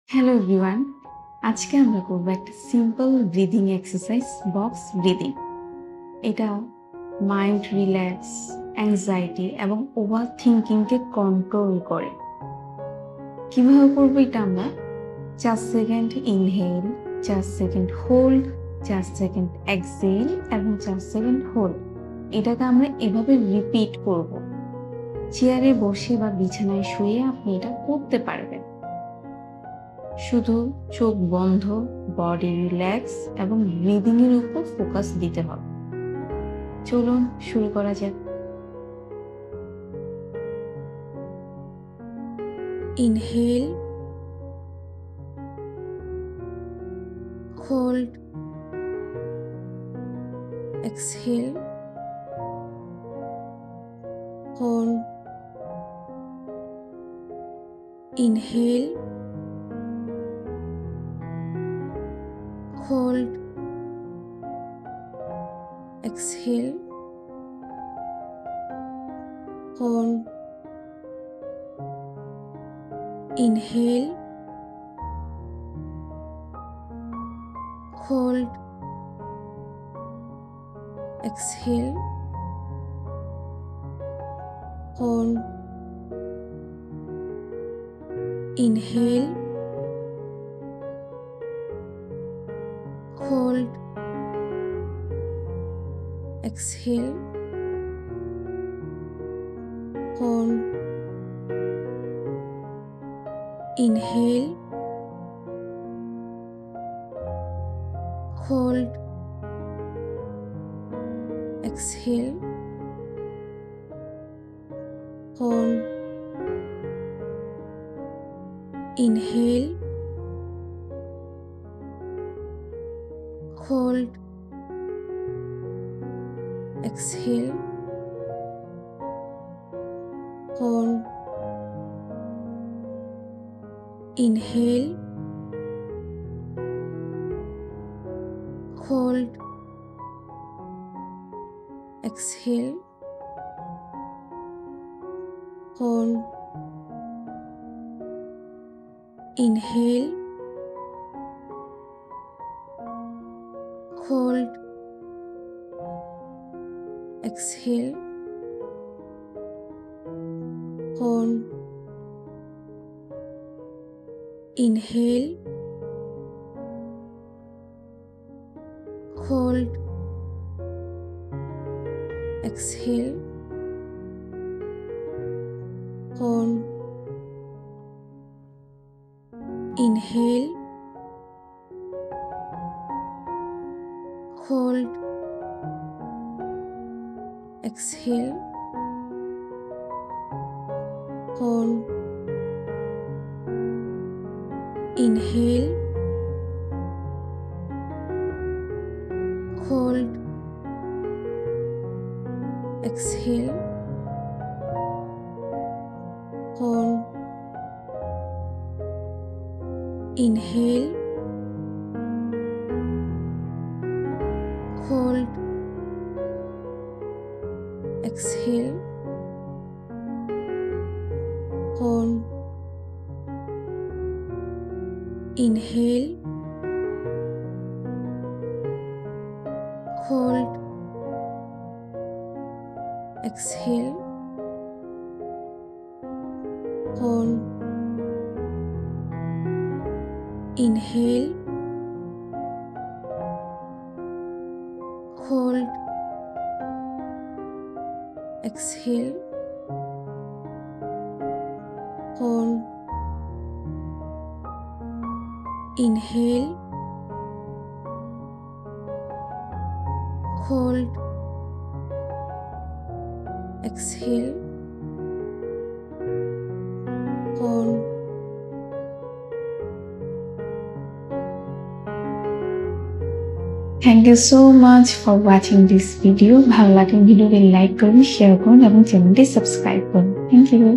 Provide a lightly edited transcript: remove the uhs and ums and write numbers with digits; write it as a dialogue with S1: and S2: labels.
S1: Hello everyone, আজকে আমরা করব একটা simple breathing exercise, box breathing. এটা মাইন্ড রিল্যাক্স, অ্যাংজাইটি এবং ওভার থিঙ্কিংকে কন্ট্রোল করে। কিভাবে করবো এটা আমরা 4 second inhale, 4 second hold, 4 second exhale এবং 4 সেকেন্ড হোল্ড। এটাকে আমরা এভাবে রিপিট করব। চেয়ারে বসে বা বিছানায় শুয়ে আপনি এটা করতে পারবেন। শুধু চোখ বন্ধ, বডি রিল্যাক্স এবং ব্রিদিং এর উপর ফোকাস দিতে হবে। চলুন শুরু করা যাক। Inhale, hold, exhale, hold, inhale, hold, exhale, hold, inhale, hold, exhale, hold, inhale, hold, exhale, hold, inhale, hold, exhale, hold, inhale, hold, exhale, hold, inhale, hold, exhale, hold, inhale, hold, exhale, hold, inhale, hold, exhale, hold, inhale, hold, exhale, hold, inhale, hold, exhale, hold, inhale, hold, exhale, hold, inhale, hold, exhale, hold, inhale, hold, exhale, hold, inhale, hold, exhale, hold. Thank you so much for watching this video. ভালো লাগলে ভিডিওটি like করুন, share করুন এবং চ্যানেলটি subscribe করুন। Thank you.